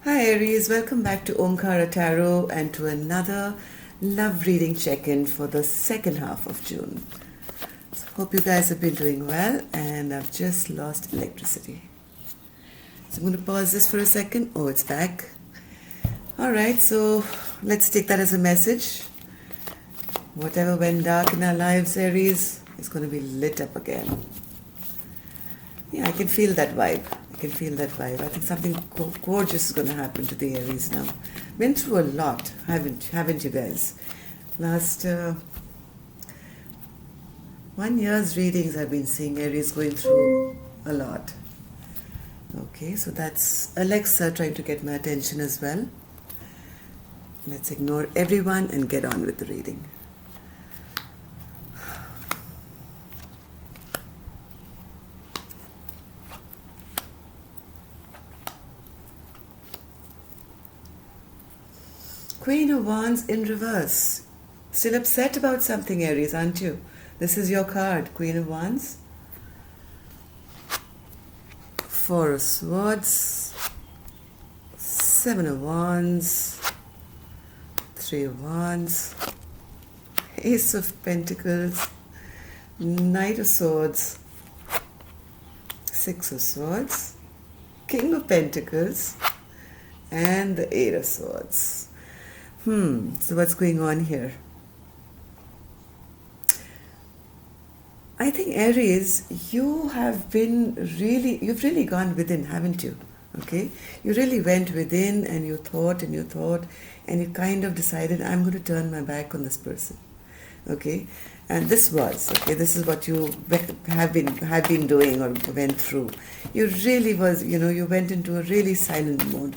Hi Aries, welcome back to Omkara Tarot and to another love reading check-in for the second half of June. So hope you guys have been doing well, and I've just lost electricity. So I'm going to pause this for a second. Oh, it's back. Alright, so let's take that as a message. Whatever went dark in our lives, Aries, is going to be lit up again. Yeah, I can feel that vibe. I think something gorgeous is going to happen to the Aries now. Been through a lot, haven't you guys? Last 1 year's readings, I've been seeing Aries going through a lot. Okay, so that's Alexa trying to get my attention as well. Let's ignore everyone and get on with the reading. Queen of Wands in reverse. Still upset about something, Aries, aren't you? This is your card, Queen of Wands. Four of Swords. Seven of Wands. Three of Wands. Ace of Pentacles. Knight of Swords. Six of Swords. King of Pentacles. And the Eight of Swords. So what's going on here? I think Aries, you've really gone within, haven't you? Okay? You really went within and you thought and you kind of decided, I'm going to turn my back on this person. Okay? And this is what you have been doing or went through. You really you went into a really silent mode.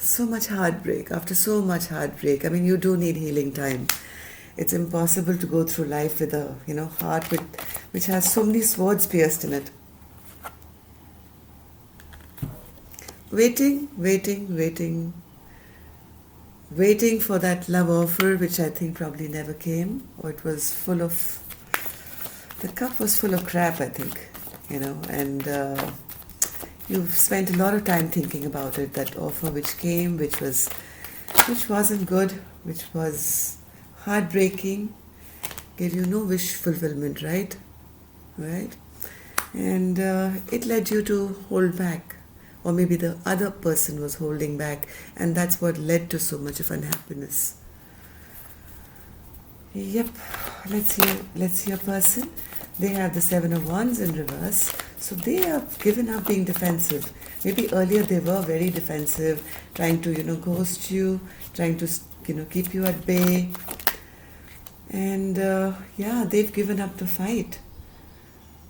So much heartbreak, after so much heartbreak. I mean, you do need healing time. It's impossible to go through life with a, heart which has so many swords pierced in it. Waiting for that love offer, which I think probably never came, or it was the cup was full of crap, I think, and you've spent a lot of time thinking about it, that offer which came, which wasn't good, which was heartbreaking, gave you no wish fulfillment, right? And it led you to hold back, or maybe the other person was holding back, and that's what led to so much of unhappiness. Yep, let's see a person. They have the Seven of Wands in reverse, so they have given up being defensive. Maybe earlier they were very defensive, trying to ghost you, trying to keep you at bay, and they've given up the fight.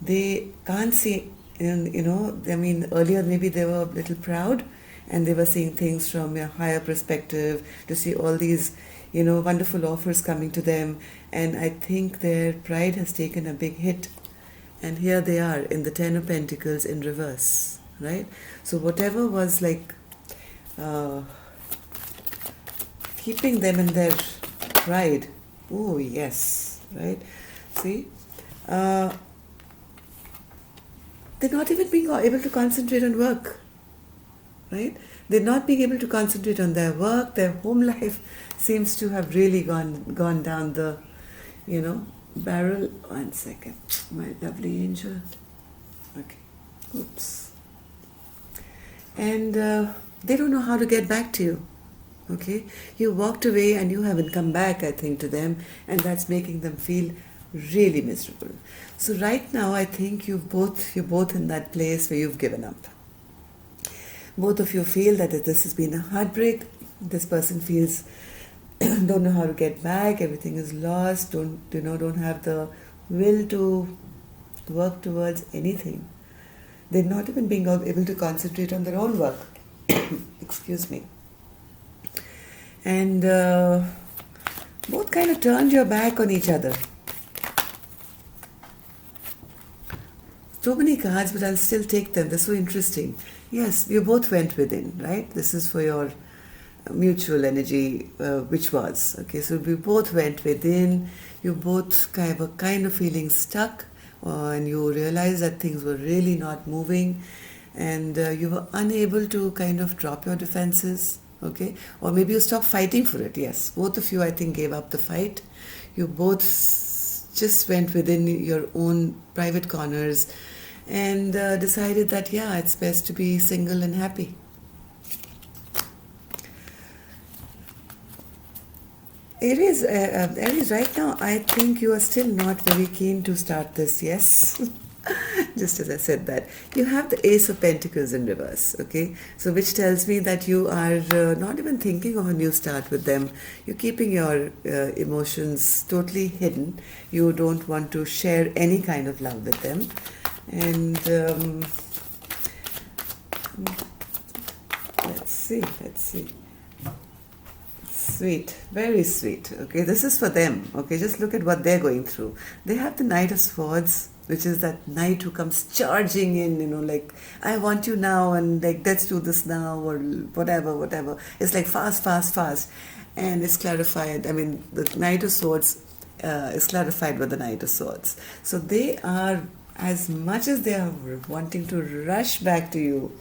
They can't see, earlier maybe they were a little proud, and they were seeing things from a higher perspective, to see all these wonderful offers coming to them, and I think their pride has taken a big hit, and here they are in the Ten of Pentacles in reverse, right? So whatever was keeping them in their pride, oh yes, right? See, they're not even being able to concentrate on work, right? They're not being able to concentrate on their work. Their home life seems to have really gone down the, barrel. 1 second, my lovely angel. Okay, oops. And they don't know how to get back to you. Okay, you walked away and you haven't come back, I think, to them, and that's making them feel really miserable. So right now, I think you're both in that place where you've given up. Both of you feel that this has been a heartbreak. This person feels don't know how to get back. Everything is lost. Don't have the will to work towards anything. They're not even being able to concentrate on their own work. Excuse me. And both kind of turned your back on each other. So many cards, but I'll still take them. They're so interesting. Yes, you both went within, right? This is for your mutual energy, which was. Okay, so we both went within. You both kind of feeling stuck, and you realized that things were really not moving. and you were unable to kind of drop your defenses, okay? Or maybe you stopped fighting for it, yes. Both of you, I think, gave up the fight. You both just went within your own private corners and decided that, yeah, it's best to be single and happy. Aries, right now, I think you are still not very keen to start this, yes? Just as I said that. You have the Ace of Pentacles in reverse, okay? So which tells me that you are not even thinking of a new start with them. You're keeping your emotions totally hidden. You don't want to share any kind of love with them. And let's see. Sweet, very sweet. Okay, this is for them. Okay, just look at what they're going through. They have the Knight of Swords, which is that knight who comes charging in, like, I want you now, and like, let's do this now, or whatever. It's like fast. And it's clarified. I mean, the Knight of Swords is clarified with the Knight of Swords. So they are, as much as they are wanting to rush back to you,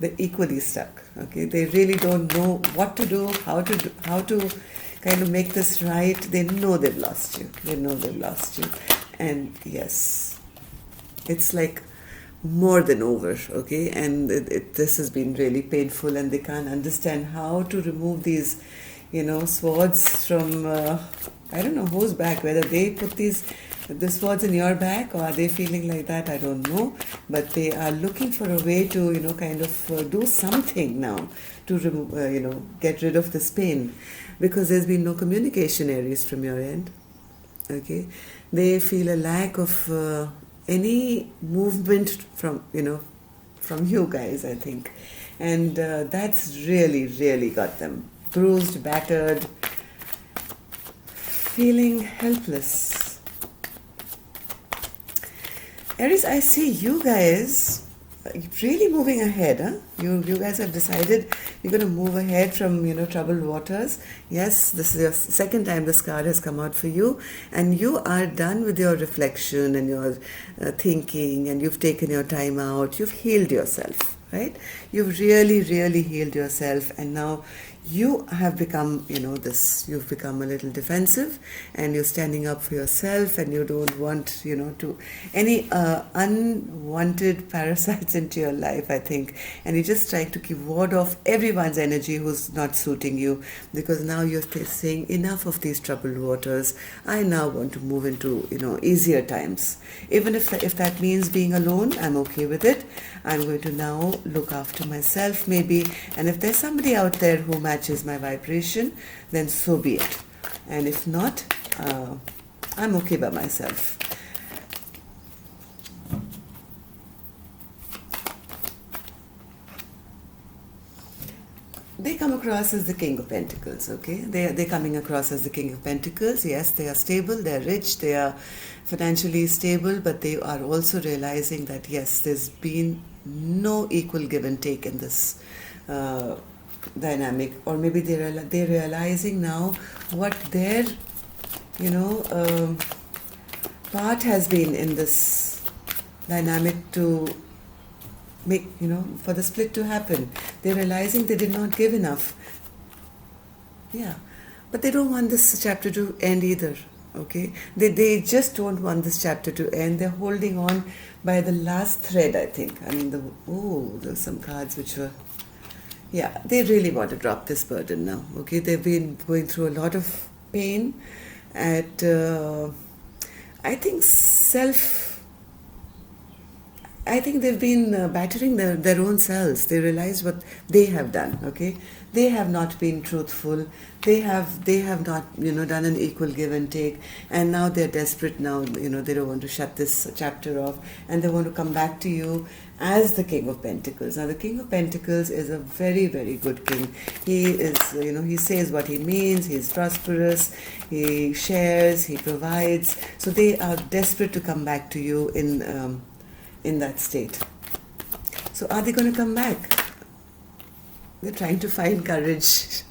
they're equally stuck. Okay, they really don't know what to do, how to kind of make this right. They know they've lost you. And yes, it's like more than over. Okay, and this has been really painful, and they can't understand how to remove these, swords from I don't know whose back. Whether they put the swords in your back, or are they feeling like that, I don't know, but they are looking for a way to kind of do something now to remove, get rid of this pain, because there's been no communication, Aries, from your end. Okay, they feel a lack of any movement from you guys, I think, and that's really got them bruised, battered, feeling helpless. Aries, I see you guys really moving ahead, huh? You guys have decided you're going to move ahead from, troubled waters. Yes, this is your second time this card has come out for you, and you are done with your reflection and your thinking, and you've taken your time out. You've healed yourself, right? You've really healed yourself, and now you have become, you've become a little defensive, and you're standing up for yourself, and you don't want, to any unwanted parasites into your life, I think, and you're just trying to keep ward off everyone's energy who's not suiting you, because now you're saying enough of these troubled waters. I now want to move into, easier times. Even if that means being alone, I'm okay with it. I'm going to now look after myself, maybe, and if there's somebody out there who matches my vibration, then so be it. And if not, I'm okay by myself. They come across as the King of Pentacles, okay? They're coming across as the King of Pentacles. Yes, they are stable, they're rich, they are financially stable, but they are also realizing that, yes, there's been no equal give and take in this dynamic, or maybe they're realizing now what their part has been in this dynamic to make, for the split to happen. They're realizing they did not give enough. Yeah, but they don't want this chapter to end either. Okay, they just don't want this chapter to end. They're holding on by the last thread, I think. I mean, there's some cards which were, yeah, they really want to drop this burden now. Okay, they've been going through a lot of pain at, I think they've been battering their own selves. They realize what they have done, okay? They have not been truthful. They have not, done an equal give and take. And now they're desperate now, they don't want to shut this chapter off. And they want to come back to you as the King of Pentacles. Now, the King of Pentacles is a very, very good king. He is, he says what he means. He's prosperous. He shares. He provides. So they are desperate to come back to you in that state. So are they going to come back? They're trying to find courage.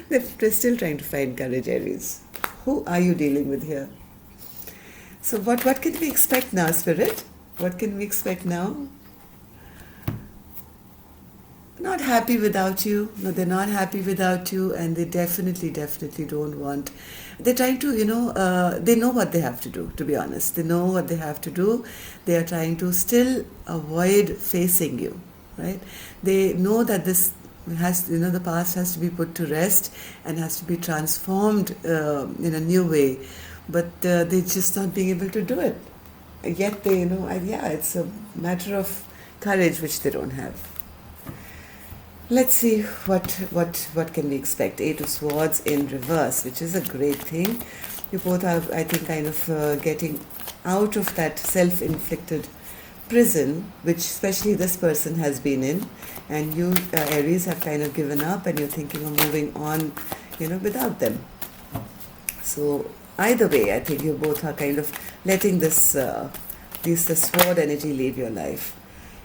They're still trying to find courage, Aries. Who are you dealing with here? So what can we expect now, Spirit? What can we expect now? not happy without you. No, they're not happy without you, and they definitely don't want. They're trying to, they know what they have to do, to be honest. They know what they have to do. They are trying to still avoid facing you, right? They know that this the past has to be put to rest and has to be transformed in a new way. But they're just not being able to do it. Yet they, it's a matter of courage which they don't have. Let's see what can we expect. Eight of Swords in reverse, which is a great thing. You both are, I think, kind of getting out of that self-inflicted prison, which especially this person has been in, and you, Aries, have kind of given up, and you're thinking of moving on, without them. So either way, I think you both are kind of letting this sword energy leave your life.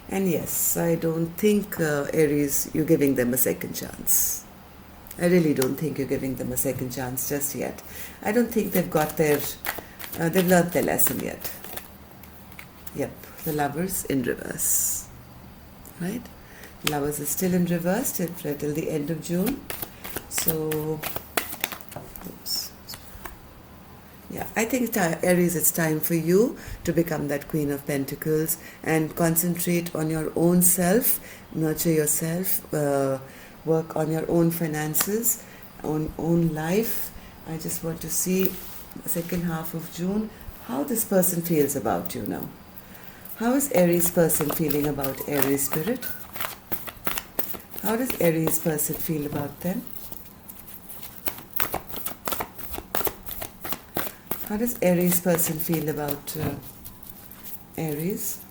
And yes, I don't think, Aries, you're giving them a second chance. I really don't think you're giving them a second chance just yet. I don't think they've learned their lesson yet. Yep, the Lovers in reverse. Right? Lovers is still in reverse till the end of June. So, oops. Yeah, I think, Aries, it's time for you to become that Queen of Pentacles and concentrate on your own self, nurture yourself, work on your own finances, own life. I just want to see the second half of June, how this person feels about you now. How is Aries person feeling about Aries spirit? How does Aries person feel about them? How does Aries person feel about Aries?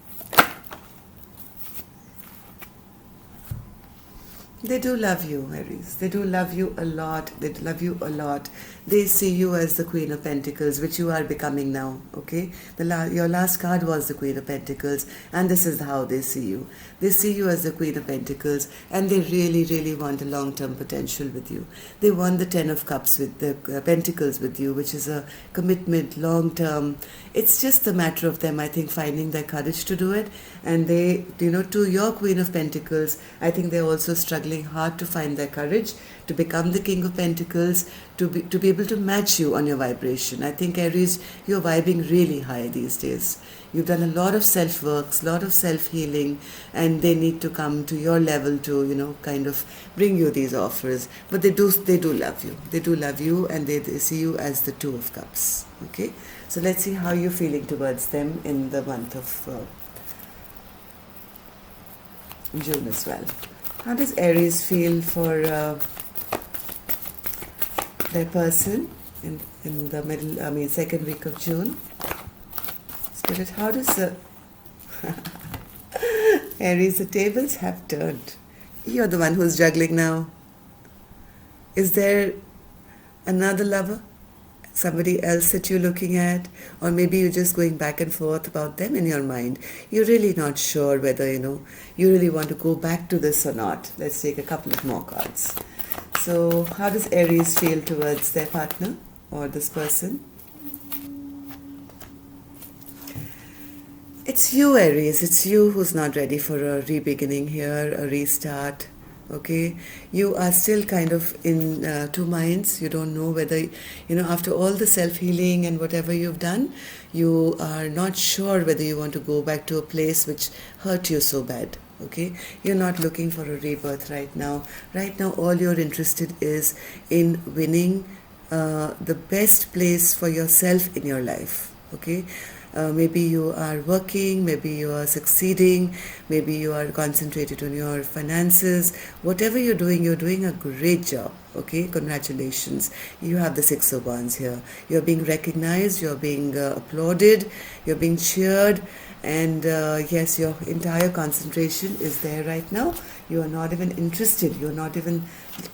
They do love you, Aries. They do love you a lot. They love you a lot. They see you as the Queen of Pentacles, which you are becoming now, okay? Your last card was the Queen of Pentacles, and this is how they see you. They see you as the Queen of Pentacles, and they really want a long-term potential with you. They want the Ten of Cups with the Pentacles with you, which is a commitment, long-term. It's just a matter of them, I think, finding their courage to do it. And they, to your Queen of Pentacles, I think they're also struggling hard to find their courage to become the King of Pentacles, to be able to match you on your vibration. I think, Aries, you're vibing really high these days. You've done a lot of self-works, a lot of self-healing, and they need to come to your level to, kind of bring you these offers. But they do love you. They do love you, and they see you as the Two of Cups. Okay? So let's see how you're feeling towards them in the month of June as well. How does Aries feel for their person in the second week of June? Spirit, how does Aries, the tables have turned. You're the one who's juggling now. Is there another lover? Somebody else that you're looking at? Or maybe you're just going back and forth about them in your mind. You're really not sure whether, you really want to go back to this or not. Let's take a couple of more cards. So, how does Aries feel towards their partner or this person? It's you, Aries. It's you who's not ready for a re-beginning here, a restart. Okay, you are still kind of in two minds. You don't know whether, after all the self-healing and whatever you've done, you are not sure whether you want to go back to a place which hurt you so bad. Okay, you're not looking for a rebirth right now. Right now, all you're interested is in winning the best place for yourself in your life. Okay. Maybe you are working, maybe you are succeeding, maybe you are concentrated on your finances. Whatever you're doing a great job. Okay, congratulations. You have the Six of Wands here. You're being recognized, you're being applauded, you're being cheered, and yes, your entire concentration is there right now. You are not even interested. You're not even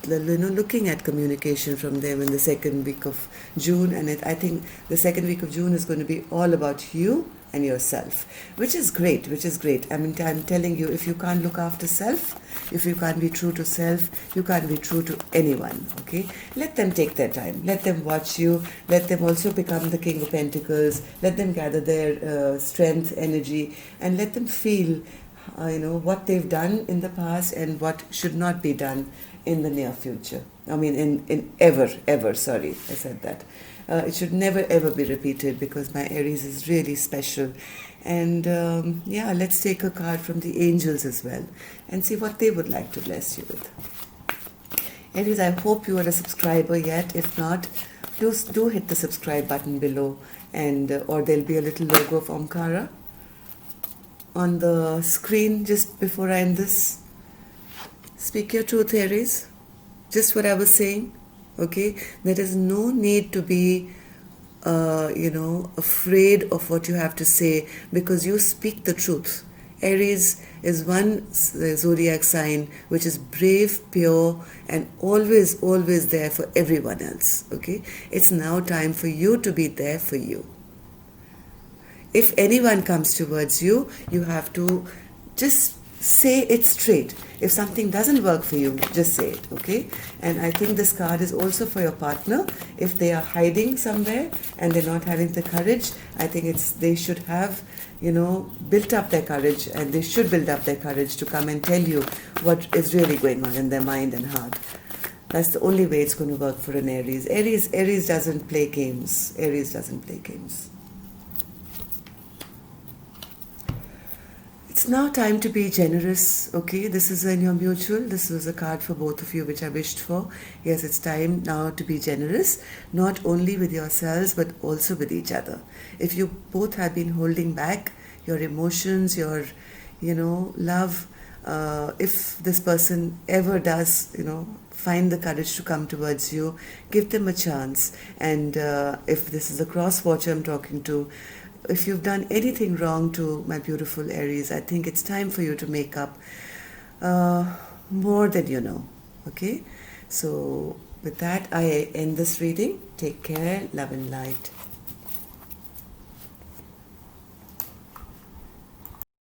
looking at communication from them in the second week of June. And I think the second week of June is going to be all about you and yourself, which is great, I mean, I'm telling you, if you can't look after self, if you can't be true to self, you can't be true to anyone, okay? Let them take their time. Let them watch you. Let them also become the King of Pentacles. Let them gather their strength, energy, and let them feel what they've done in the past and what should not be done in the near future. I mean, in ever, sorry, I said that. It should never ever be repeated, because my Aries is really special. And let's take a card from the angels as well and see what they would like to bless you with. Aries, I hope you are a subscriber yet. If not, do hit the subscribe button below, and or there'll be a little logo of Omkara on the screen just before I end this. Speak your truth, Aries. Just what I was saying. Okay, there is no need to be afraid of what you have to say, because you speak the truth. Aries is one zodiac sign which is brave, pure, and always there for everyone else. Okay, it's now time for you to be there for you. If anyone comes towards you, you have to just say it straight. If something doesn't work for you, just say it, okay? And I think this card is also for your partner. If they are hiding somewhere and they're not having the courage, I think they should have, built up their courage, and they should build up their courage to come and tell you what is really going on in their mind and heart. That's the only way it's going to work for an Aries. Aries doesn't play games. Aries doesn't play games. It's now time to be generous, okay? This is in your mutual. This was a card for both of you, which I wished for. Yes, it's time now to be generous, not only with yourselves, but also with each other. If you both have been holding back your emotions, your, love, if this person ever does, find the courage to come towards you, give them a chance. And if this is a cross-watcher I'm talking to, if you've done anything wrong to my beautiful Aries, I think it's time for you to make up more than you know. Okay? So with that, I end this reading. Take care, love and light.